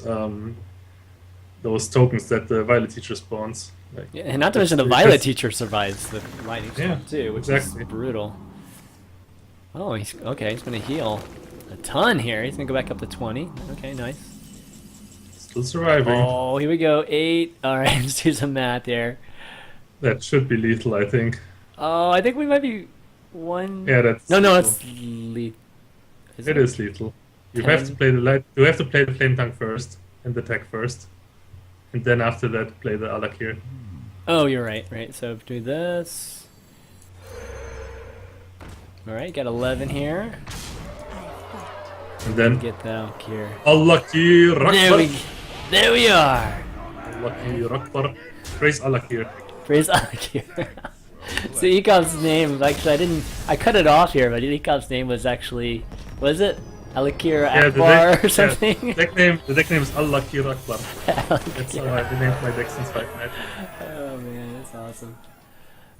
Speaker 1: tokens that the Violet Teacher spawns. Like,
Speaker 2: Yeah, and not to mention the
Speaker 1: It's-
Speaker 2: Violet Teacher survives the lightning storm
Speaker 1: Yeah,
Speaker 2: too, which
Speaker 1: exactly.
Speaker 2: is brutal. Oh, he's gonna heal a ton here. He's gonna go back up to 20. Okay, nice.
Speaker 1: Still surviving.
Speaker 2: Oh, here we go. 8. All right, let's do some math here.
Speaker 1: That should be lethal, I think.
Speaker 2: Oh, I think we might be one.
Speaker 1: Yeah, that's
Speaker 2: No,
Speaker 1: lethal.
Speaker 2: it's lethal.
Speaker 1: It is lethal. You have to
Speaker 2: 10.
Speaker 1: play the light. You have to play the Flame Tongue first and the attack first, and then after that play the Alakir.
Speaker 2: Oh, you're right. Right. So do this. All right, got 11 here.
Speaker 3: I fight.
Speaker 1: And then
Speaker 2: Get that out here.
Speaker 1: Alakir
Speaker 2: There we are.
Speaker 1: Alakir Rakbar. Praise Alakir.
Speaker 2: Praise Alakir. So Ekop's name, actually, I cut it off here, but Ekop's name was actually, was it Alakir Akbar or something?
Speaker 1: The deck name is Alakir Rakbar. That's how I named my deck since Fight Night.
Speaker 2: Oh man, that's awesome.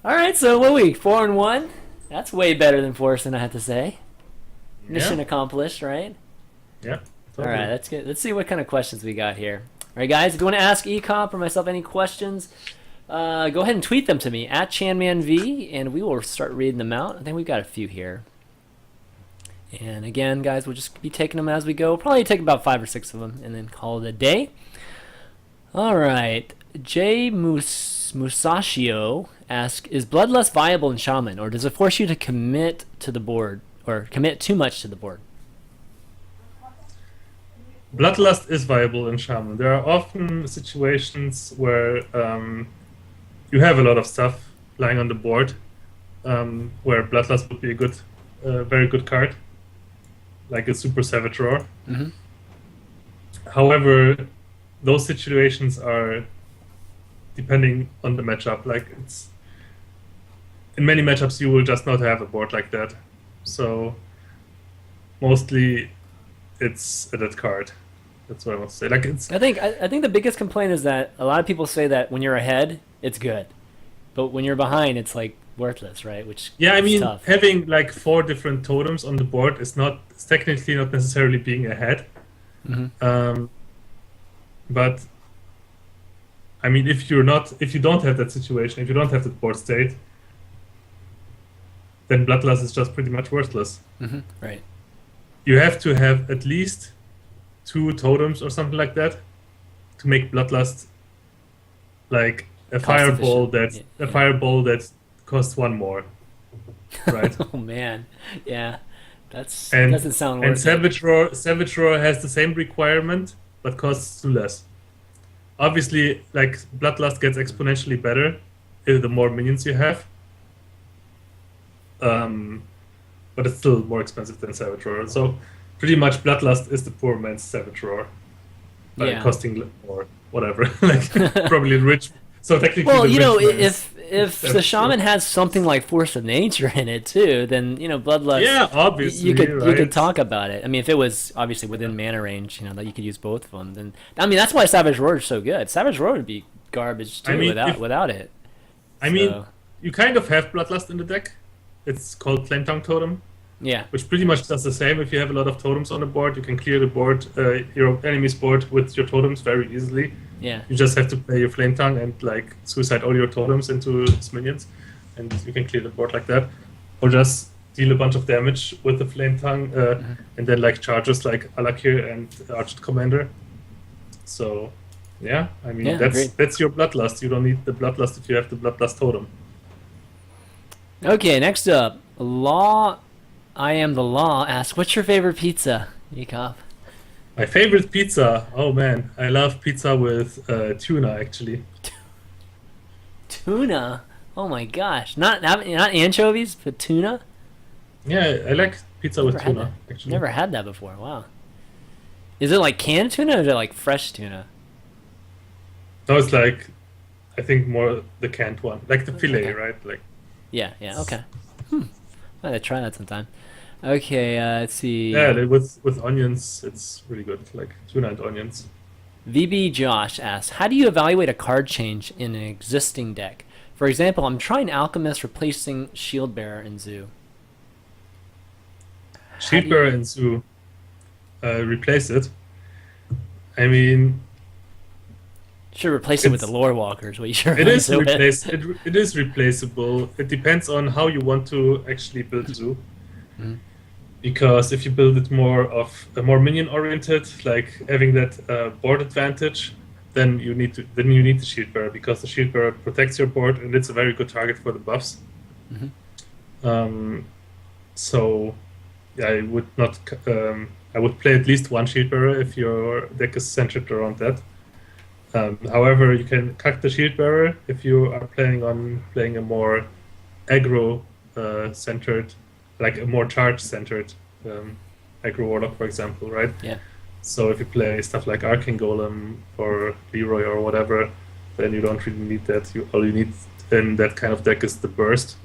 Speaker 2: All right, so what are we 4-1? That's way better than Forsen, I have to say. Mission
Speaker 1: Yeah.
Speaker 2: accomplished, right?
Speaker 1: Yeah.
Speaker 2: All right, that's good. Let's see what kind of questions we got here. right, guys, if you want to ask Ekop or myself any questions, go ahead and tweet them to me at ChanManV, and we will start reading them out. I think we've got a few here. And again, guys, we'll just be taking them as we go. We'll probably take about 5 or 6 of them and then call it a day. All right. Jay Musashio asks, is Bloodlust viable in Shaman, or does it force you to commit to the board, or commit too much to the board?
Speaker 1: Bloodlust is viable in Shaman. There are often situations where you have a lot of stuff lying on the board, where Bloodlust would be a good, very good card, like a Super Savage Roar.
Speaker 2: Mm-hmm.
Speaker 1: However, those situations are depending on the matchup. Like it's in many matchups, you will just not have a board like that. So mostly, it's a dead card. That's what I want to say. Like it's.
Speaker 2: I think the biggest complaint is that a lot of people say that when you're ahead, it's good, but when you're behind, it's like worthless, right? Which
Speaker 1: Yeah, I
Speaker 2: is
Speaker 1: mean,
Speaker 2: tough.
Speaker 1: having like 4 different totems on the board is not. It's technically not necessarily being ahead.
Speaker 2: Mm-hmm.
Speaker 1: But I mean, if you don't have that situation, if you don't have that board state, then Bloodlust is just pretty much worthless.
Speaker 2: Mm-hmm. Right.
Speaker 1: You have to have at least 2 totems or something like that to make Bloodlust like a
Speaker 2: Cost
Speaker 1: fireball
Speaker 2: efficient.
Speaker 1: that fireball that costs 1 more, right?
Speaker 2: Oh man, yeah, that
Speaker 1: And
Speaker 2: doesn't sound
Speaker 1: and
Speaker 2: worth it.
Speaker 1: Savage Roar has the same requirement but costs 2 less. Obviously, like Bloodlust gets exponentially better the more minions you have. But it's still more expensive than Savage Roar. So pretty much Bloodlust is the poor man's Savage Roar.
Speaker 2: Yeah.
Speaker 1: Costing more, whatever. Like probably rich. So technically,
Speaker 2: Well,
Speaker 1: the
Speaker 2: you know,
Speaker 1: rich man's
Speaker 2: if the
Speaker 1: Savage
Speaker 2: shaman
Speaker 1: Roar.
Speaker 2: has something like Force of Nature in it too, then Bloodlust.
Speaker 1: Yeah, obviously,
Speaker 2: you could
Speaker 1: right?
Speaker 2: talk about it. I mean, if it was obviously within mana range, that you could use both of them. Then I mean, that's why Savage Roar is so good. Savage Roar would be garbage too
Speaker 1: I mean,
Speaker 2: without it.
Speaker 1: I mean,
Speaker 2: So,
Speaker 1: you kind of have Bloodlust in the deck. It's called Flame Tongue Totem,
Speaker 2: yeah,
Speaker 1: which pretty much does the same. If you have a lot of totems on the board, you can clear the board, your enemy's board with your totems very easily.
Speaker 2: yeah.
Speaker 1: You just have to play your Flame Tongue and like suicide all your totems into its minions, and you can clear the board like that, or just deal a bunch of damage with the Flame Tongue, and then like charges like Alakir and Archer Commander. So, yeah, I mean
Speaker 2: Yeah, agreed.
Speaker 1: that's your Bloodlust. You don't need the Bloodlust if you have the Bloodlust totem.
Speaker 2: Okay, next up, Law. I am the Law asks, "What's your favorite pizza, Ekop?"
Speaker 1: My favorite pizza. Oh man, I love pizza with tuna actually.
Speaker 2: Tuna. Oh my gosh, not anchovies, but tuna.
Speaker 1: Yeah, I like pizza with
Speaker 2: Never had
Speaker 1: tuna
Speaker 2: that.
Speaker 1: actually.
Speaker 2: Never had that before. Wow. Is it like canned tuna or is it like fresh tuna?
Speaker 1: No, it's like I think more the canned one, like the fillet,
Speaker 2: Okay.
Speaker 1: right? Like
Speaker 2: Yeah, okay. I'm gonna try that sometime. Okay, let's see.
Speaker 1: yeah, with onions, it's really good. Like tuna and onions.
Speaker 2: VB Josh asks, how do you evaluate a card change in an existing deck? For example, I'm trying Alchemist replacing Shield Bearer in Zoo.
Speaker 1: Shield Bearer and Zoo replace it. I mean,
Speaker 2: Should replace it with the
Speaker 1: It's-
Speaker 2: Lore Walkers. What you should
Speaker 1: it is
Speaker 2: replace it
Speaker 1: replace. It is replaceable. It depends on how you want to actually build Zoo.
Speaker 2: Mhm.
Speaker 1: Because if you build it more minion oriented, like having that board advantage, then you need the Shield Bearer because the Shield Bearer protects your board and it's a very good target for the buffs.
Speaker 2: Mhm.
Speaker 1: So yeah, I would not. I would play at least 1 Shield Bearer if your deck is centered around that. However, you can cut the Shield Bearer if you are planning on playing a more aggro centered, like a more charge centered aggro warlock, for example, right?
Speaker 2: Yeah.
Speaker 1: So if you play stuff like Arcane Golem or Leroy or whatever, then you don't really need that. All you need in that kind of deck is the burst,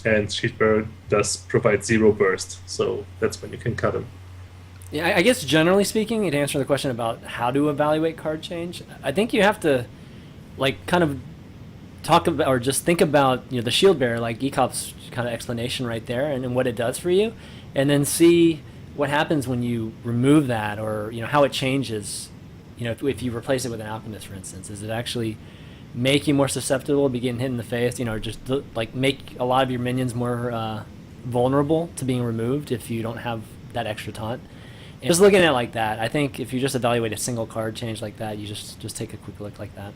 Speaker 1: and Shield Bearer does provide 0 burst, so that's when you can cut him.
Speaker 2: Yeah, I guess generally speaking, to answer the question about how to evaluate card change, I think you have to, like, kind of talk about or just think about the Shield Bearer, like Ekop's kind of explanation right there, and what it does for you, and then see what happens when you remove that, or how it changes You know, if you replace it with an alchemist, for instance, does it actually make you more susceptible to getting hit in the face? You know, or just like make a lot of your minions more vulnerable to being removed if you don't have that extra taunt. And just looking at it like that, I think if you just evaluate a single card change like that, you just take a quick look like that.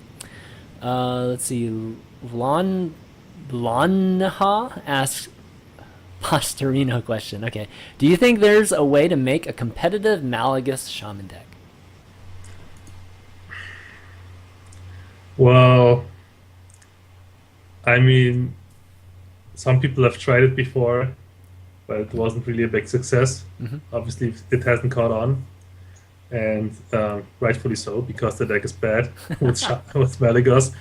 Speaker 2: Let's see. Lonha asks Pastorino question. Okay. Do you think there's a way to make a competitive Malagus Shaman deck?
Speaker 1: Well, I mean, some people have tried it before, but it wasn't really a big success. Obviously, it hasn't caught on, and rightfully so, because the deck is bad with Malygos.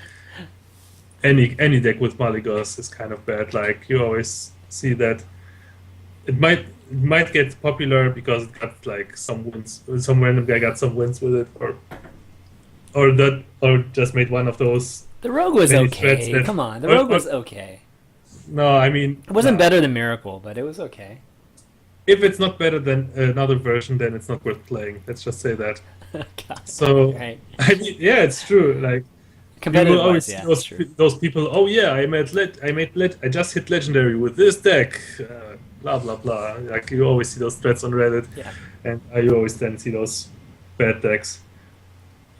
Speaker 1: Any deck with Malygos is kind of bad. Like you always see that it might get popular because it got like some wins. Some random guy got some wins with it, or just made one of those.
Speaker 2: The Rogue was
Speaker 1: many
Speaker 2: okay.
Speaker 1: threats that-
Speaker 2: Come on, the
Speaker 1: or-
Speaker 2: Rogue
Speaker 1: or-
Speaker 2: was okay.
Speaker 1: No, I mean
Speaker 2: It wasn't
Speaker 1: no.
Speaker 2: better than Miracle, but it was okay.
Speaker 1: If it's not better than another version, then it's not worth playing. Let's just say that.
Speaker 2: God,
Speaker 1: So
Speaker 2: right.
Speaker 1: I mean, yeah, it's true. Like you
Speaker 2: Competitive
Speaker 1: will always
Speaker 2: wise, yeah,
Speaker 1: see
Speaker 2: that's true.
Speaker 1: those people. Oh yeah, I just hit legendary with this deck. Blah blah blah. Like you always see those threads on Reddit,
Speaker 2: Yeah.
Speaker 1: and you always then see those bad decks.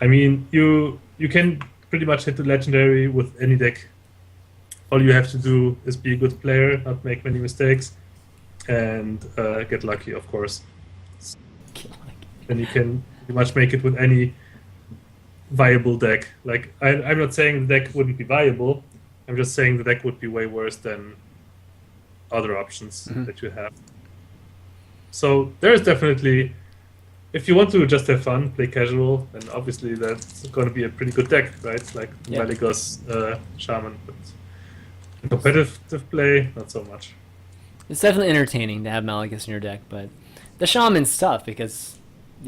Speaker 1: I mean, you can pretty much hit the legendary with any deck. All you have to do is be a good player, not make many mistakes, and get lucky, of course. Then you can pretty much make it with any viable deck. Like I'm not saying the deck wouldn't be viable. I'm just saying the deck would be way worse than other options that you have. So there's definitely, if you want to just have fun, play casual, then obviously that's going to be a pretty good deck, right? Like
Speaker 2: Yeah.
Speaker 1: Malygos Shaman. But in competitive play, not so much.
Speaker 2: It's definitely entertaining to have Malagus in your deck, but the Shaman's tough because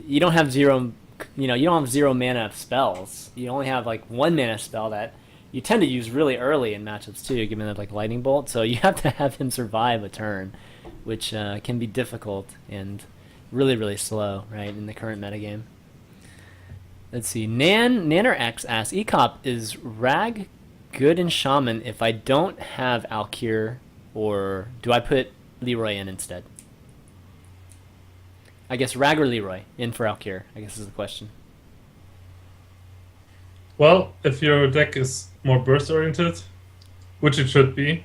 Speaker 2: you don't have zero, you don't have 0 mana of spells. You only have like 1 mana spell that you tend to use really early in matchups too, given that like Lightning Bolt. So you have to have him survive a turn, which can be difficult and really, really slow, right, in the current metagame. Let's see. Nanner X asks, Ekop, is Rag good in Shaman if I don't have Alkir, or do I put Leroy in instead? I guess Rag or Leroy in for Alkir, I guess is the question.
Speaker 1: Well, if your deck is more burst oriented, which it should be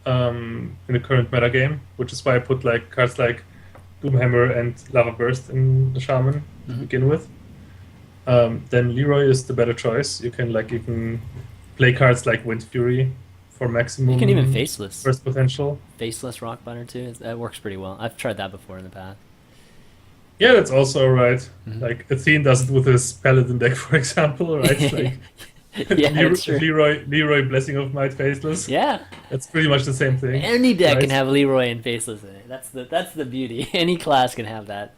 Speaker 1: in the current metagame, which is why I put like cards like Doomhammer and Lava Burst in the Shaman to begin with, then Leroy is the better choice. You can even play cards like Wind Fury for maximum.
Speaker 2: You can even Faceless.
Speaker 1: burst potential.
Speaker 2: Faceless Rock Butter too. That works pretty well. I've tried that before in the past.
Speaker 1: Yeah, that's also alright. Like Athene does it with his Paladin deck, for example, right? Like
Speaker 2: Yeah, that's true.
Speaker 1: Leroy Blessing of Might Faceless.
Speaker 2: Yeah.
Speaker 1: That's pretty much the same thing.
Speaker 2: Any deck
Speaker 1: right?
Speaker 2: can have Leroy and Faceless in it. That's the beauty. Any class can have that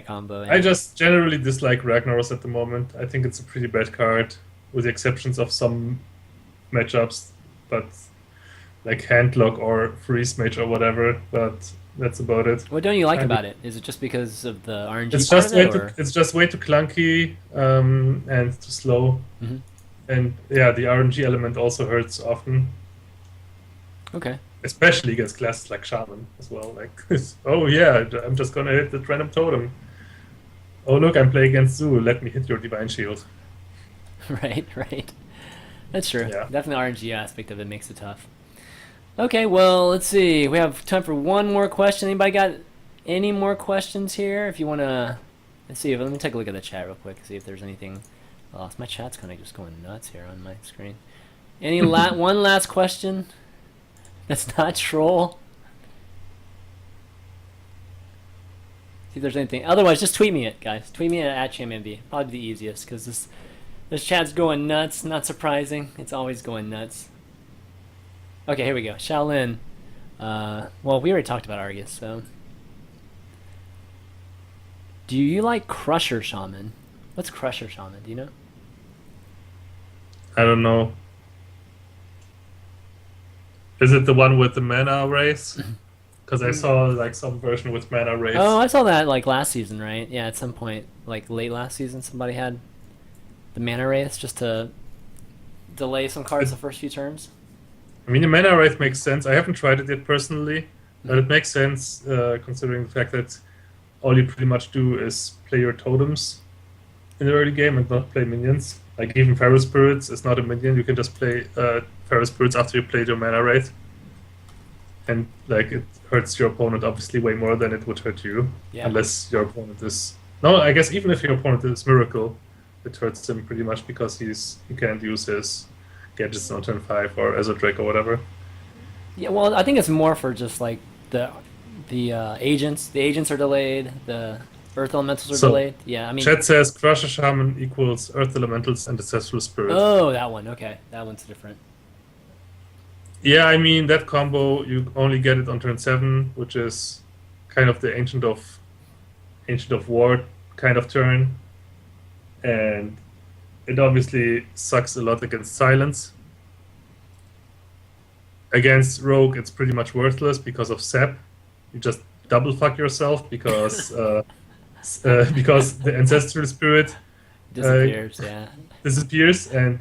Speaker 2: combo.
Speaker 1: I just generally dislike Ragnaros at the moment. I think it's a pretty bad card, with the exceptions of some matchups, but like Handlock or Freeze Mage or whatever. But that's about it.
Speaker 2: What don't you like
Speaker 1: I
Speaker 2: about it? Is it just because of the RNG
Speaker 1: It's
Speaker 2: part
Speaker 1: just
Speaker 2: of it, or?
Speaker 1: it's just way too clunky and too slow,
Speaker 2: Mhm.
Speaker 1: and yeah, the RNG element also hurts often,
Speaker 2: Okay.
Speaker 1: especially against classes like Shaman as well. Like, oh yeah, I'm just gonna hit the random totem. Oh look, I'm playing against Zoo. Let me hit your Divine Shield.
Speaker 2: Right. That's true.
Speaker 1: Yeah.
Speaker 2: Definitely RNG aspect of it makes it tough. Okay, well, let's see. We have time for one more question. Anybody got any more questions here? If you want to, let's see. Let me take a look at the chat real quick. See if there's anything else. My chat's kind of just going nuts here on my screen. Any one last question? That's not troll. See if there's anything. Otherwise, just tweet me it, guys. Tweet me at ChanManV. Probably the easiest because this chat's going nuts. Not surprising. It's always going nuts. Okay, here we go. Shaolin. Well, we already talked about Argus, so. Do you like Crusher Shaman? What's Crusher Shaman? Do you know?
Speaker 1: I don't know. Is it the one with the mana race? Because I saw like some version with mana race.
Speaker 2: Oh, I saw that like last season, right? Yeah, at some point, like late last season, somebody had the mana wraiths just to delay some cards the first few turns.
Speaker 1: I mean, the mana wraith makes sense. I haven't tried it yet personally, but
Speaker 2: Mm-hmm.
Speaker 1: it makes sense considering the fact that all you pretty much do is play your totems in the early game and not play minions. Like even Feral Spirits is not a minion. You can just play Feral Spirits after you played your mana wraith, and like it hurts your opponent obviously way more than it would hurt you,
Speaker 2: Yeah.
Speaker 1: unless your opponent is. No, I guess even if your opponent is Miracle, it hurts him pretty much because he can't use his gadgets on turn 5 or Ezreal or whatever.
Speaker 2: Yeah, well, I think it's more for just like the agents. The agents are delayed. The earth elementals are
Speaker 1: So,
Speaker 2: delayed. Yeah, I mean.
Speaker 1: Chat says Crusher Shaman equals Earth Elementals and Ancestral Spirit.
Speaker 2: Oh, that one. Okay, that one's different.
Speaker 1: Yeah, I mean that combo you only get it on turn 7, which is kind of the Ancient of War kind of turn, and it obviously sucks a lot against Silence. Against Rogue, it's pretty much worthless because of Sep. You just double fuck yourself because the Ancestral Spirit
Speaker 2: Disappears. Yeah.
Speaker 1: disappears, and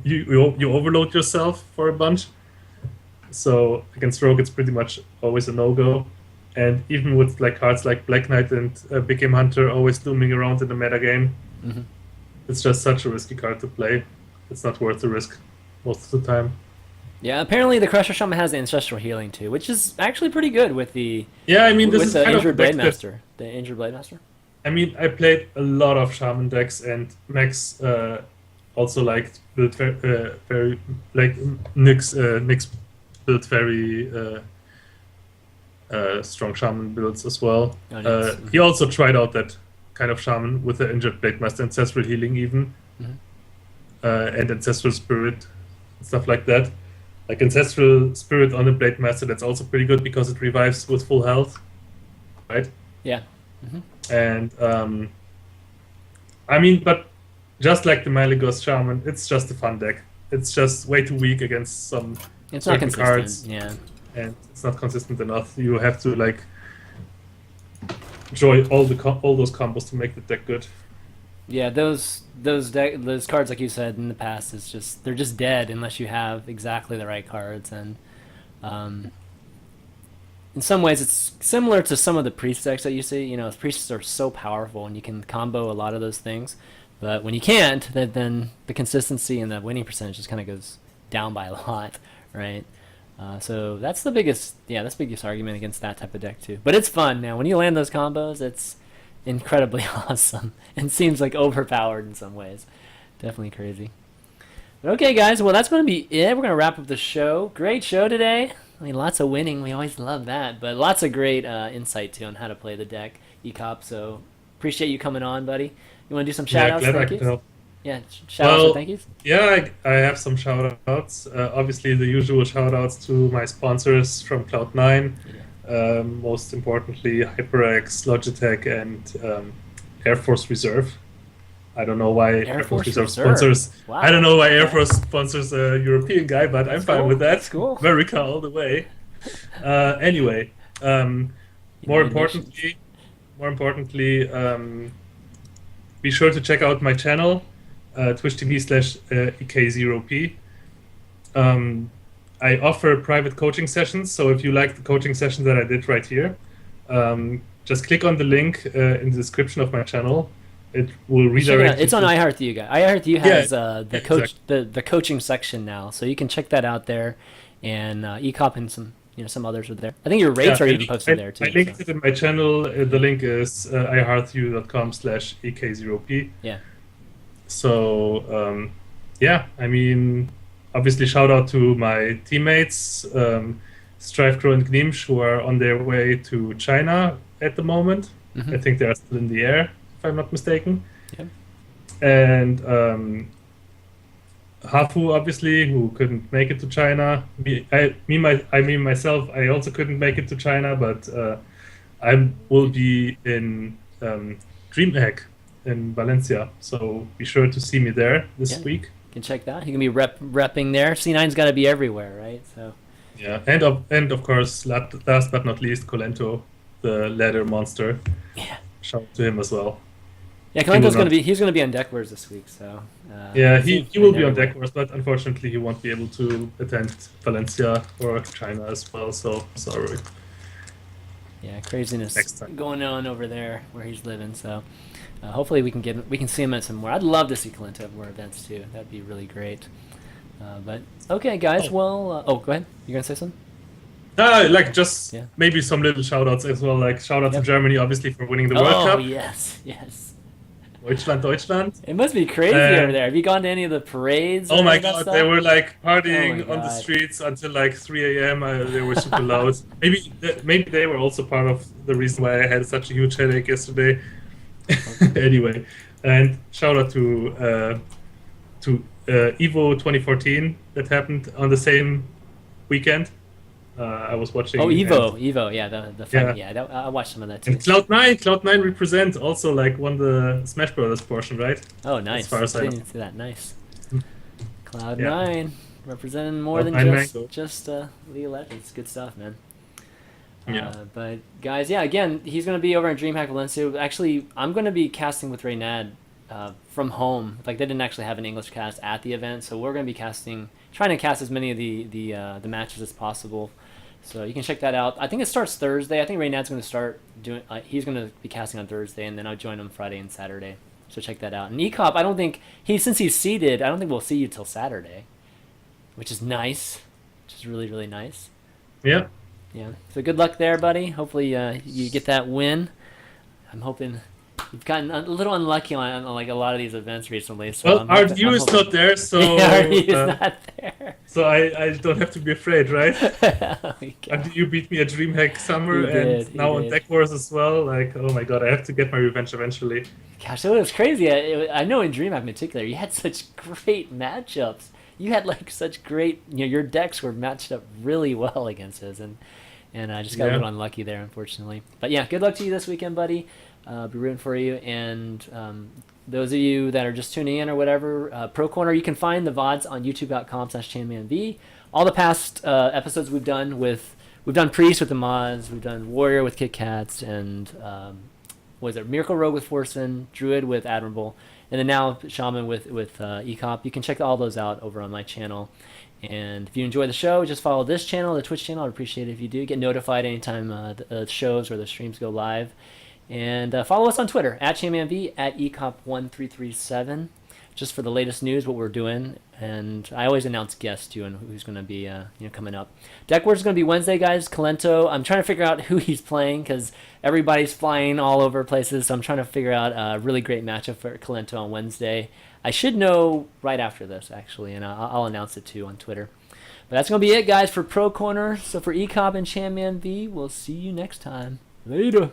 Speaker 1: you overload yourself for a bunch. So against Rogue, it's pretty much always a no-go. And even with like cards like Black Knight and Big Game Hunter always looming around in the meta game,
Speaker 2: Mm-hmm.
Speaker 1: it's just such a risky card to play. It's not worth the risk most of the time.
Speaker 2: Yeah. Apparently, the Crusher Shaman has the ancestral healing too, which is actually pretty good with the
Speaker 1: Yeah, I mean this
Speaker 2: with
Speaker 1: is
Speaker 2: the
Speaker 1: kind
Speaker 2: injured
Speaker 1: of a deck
Speaker 2: blade
Speaker 1: that,
Speaker 2: master. The injured blade master.
Speaker 1: I mean, I played a lot of Shaman decks, and Max also liked build very like Nyx built very strong Shaman builds as well.
Speaker 2: Oh, nice.
Speaker 1: He also tried out that kind of Shaman with the injured Blade Master, Ancestral Healing even,
Speaker 2: Mhm.
Speaker 1: and Ancestral Spirit, stuff like that. Like Ancestral Spirit on the Blade Master, that's also pretty good because it revives with full health, right?
Speaker 2: Yeah.
Speaker 1: And I mean, but just like the Malygos Shaman, it's just a fun deck. It's just way too weak against some
Speaker 2: It's not
Speaker 1: certain
Speaker 2: consistent.
Speaker 1: cards,
Speaker 2: Yeah.
Speaker 1: and it's not consistent enough. You have to like enjoy all those combos to make the deck good.
Speaker 2: Yeah, those cards, like you said in the past, is just they're just dead unless you have exactly the right cards. And um, in some ways, it's similar to some of the priest decks that you see. You know, priests are so powerful, and you can combo a lot of those things. But when you can't, then the consistency and the winning percentage just kind of goes down by a lot, right? So that's the biggest, that's the biggest argument against that type of deck too. But it's fun, man. When you land those combos, it's incredibly awesome and seems like overpowered in some ways. Definitely crazy. But okay, guys. Well, that's going to be it. We're going to wrap up the show. Great show today. I mean, lots of winning. We always love that. But lots of great insight too on how to play the deck, Ekop. So appreciate you coming on, buddy. You want to do some shout outs?
Speaker 1: Glad I
Speaker 2: Thank
Speaker 1: could
Speaker 2: you.
Speaker 1: help.
Speaker 2: Yeah, shout outs and thank yous.
Speaker 1: Yeah, I have some shout outs. Obviously, the usual shout outs to my sponsors from Cloud9. Most importantly, HyperX, Logitech, and Air Force Reserve. I don't know why Air Force Reserve sponsors.
Speaker 2: Wow.
Speaker 1: I don't know why Air Force sponsors a European guy, but I'm fine with that.
Speaker 2: That's cool.
Speaker 1: America all the way. Anyway, more importantly, be sure to check out my channel, Twitch TV/EK0P. I offer private coaching sessions, so if you like the coaching session that I did right here, just click on the link in the description of my channel. It will redirect.
Speaker 2: It's on iHeartU, guys. iHeartU has the coach
Speaker 1: exactly.
Speaker 2: the coaching section now, so you can check that out there. And Ekop and some others are there. I think your rates are even posted there too.
Speaker 1: I linked it in my channel. The link is iHeartU.com/EK0P.
Speaker 2: Yeah.
Speaker 1: So I mean, obviously shout out to my teammates, Strivecrow and Gnimsh, who are on their way to China at the moment.
Speaker 2: Mhm.
Speaker 1: I think they are still in the air, if I'm not mistaken.
Speaker 2: Yep.
Speaker 1: And Hafu, obviously, who couldn't make it to China. Myself, I also couldn't make it to China, but I will be in DreamHack in Valencia, so be sure to see me there this week.
Speaker 2: You can check that. You can be repping there. C9's got to be everywhere, right? So.
Speaker 1: Yeah, and of course, last but not least, Colento, the ladder monster.
Speaker 2: Yeah.
Speaker 1: Shout out to him as well.
Speaker 2: Yeah,
Speaker 1: he will
Speaker 2: Calento's
Speaker 1: not.
Speaker 2: he's gonna be on deck wars this week, so
Speaker 1: Yeah,
Speaker 2: we'll see.
Speaker 1: he will be on
Speaker 2: Everywhere.
Speaker 1: deck course, but unfortunately he won't be able to attend Valencia or China as well. So sorry.
Speaker 2: Yeah, craziness
Speaker 1: Next time.
Speaker 2: going on over there where he's living. So hopefully we can see him at some more. I'd love to see Calento at more events too. That'd be really great. But okay, guys.
Speaker 1: Oh.
Speaker 2: Well, oh, go ahead. You gonna say something?
Speaker 1: Like just
Speaker 2: Yeah.
Speaker 1: maybe some little shout outs as well. Like shout out to
Speaker 2: Yep.
Speaker 1: Germany, obviously, for winning the World
Speaker 2: Oh
Speaker 1: Cup.
Speaker 2: yes, yes.
Speaker 1: Deutschland, Deutschland.
Speaker 2: It must be crazy over there. Have you gone to any of the parades? Or
Speaker 1: Oh my
Speaker 2: any of that
Speaker 1: god,
Speaker 2: stuff?
Speaker 1: they were like
Speaker 2: Oh my
Speaker 1: partying on the
Speaker 2: God.
Speaker 1: streets until like 3 a.m. They were super loud. Maybe they were also part of the reason why I had such a huge headache yesterday. Anyway, and shout out to Evo 2014 that happened on the same weekend. I was watching.
Speaker 2: Oh,
Speaker 1: and-
Speaker 2: Evo, yeah, the fight,
Speaker 1: Yeah.
Speaker 2: I watched some of that too.
Speaker 1: And Cloud9 represent also like won the Smash Brothers portion, right?
Speaker 2: Oh, nice.
Speaker 1: As far as I
Speaker 2: didn't
Speaker 1: know.
Speaker 2: even see that. Nice.
Speaker 1: Yeah.
Speaker 2: Cloud9 representing more than
Speaker 1: Cloud9
Speaker 2: just
Speaker 1: Mango.
Speaker 2: League of Legends. Good stuff, man.
Speaker 1: Yeah.
Speaker 2: But guys, yeah, again, he's gonna be over in DreamHack Valencia. Actually, I'm gonna be casting with Reynad from home. Like they didn't actually have an English cast at the event, so we're gonna be trying to cast as many of the matches as possible. So you can check that out. I think it starts Thursday. I think Reynad's gonna start doing. He's gonna be casting on Thursday, and then I'll join him Friday and Saturday. So check that out. And Ekop, I don't think since he's seeded, I don't think we'll see you till Saturday, which is nice. Which is really really nice.
Speaker 1: Yeah.
Speaker 2: Yeah. So good luck there, buddy. Hopefully you get that win. I'm hoping you've gotten a little unlucky on like a lot of these events recently. So
Speaker 1: Well, our view is not there, so
Speaker 2: RDU is not there.
Speaker 1: so I don't have to be afraid, right?
Speaker 2: Oh my God.
Speaker 1: You beat me at DreamHack Summer,
Speaker 2: You did,
Speaker 1: and now
Speaker 2: you
Speaker 1: on
Speaker 2: did.
Speaker 1: Deck Wars as well. Like, oh my god, I have to get my revenge eventually.
Speaker 2: Gosh, it was crazy. I know in DreamHack in particular, you had such great matchups. You had like such great, your decks were matched up really well against his, and I just got a
Speaker 1: Yeah.
Speaker 2: little unlucky there, unfortunately. But yeah, good luck to you this weekend, buddy. Be rooting for you. And those of you that are just tuning in or whatever, Pro Corner, you can find the VODs on youtube.com/ChanManV. All the past episodes we've done Priest with the mods, we've done Warrior with Kit Kats, and what is it, Miracle Rogue with Forsen, Druid with Admirable, and then now Shaman with Ekop. You can check all those out over on my channel. And if you enjoy the show, just follow this channel, the Twitch channel. I'd appreciate it if you do. Get notified anytime the shows or the streams go live. And follow us on Twitter, @ChanManV, @Ekop1337, just for the latest news, what we're doing. And I always announce guests, too, and who's going to be coming up. Deck Wars is going to be Wednesday, guys. Calento, I'm trying to figure out who he's playing because everybody's flying all over places. So I'm trying to figure out a really great matchup for Calento on Wednesday. I should know right after this, actually, and I'll announce it, too, on Twitter. But that's going to be it, guys, for Pro Corner. So for Ekop and ChanManV, we'll see you next time. Later.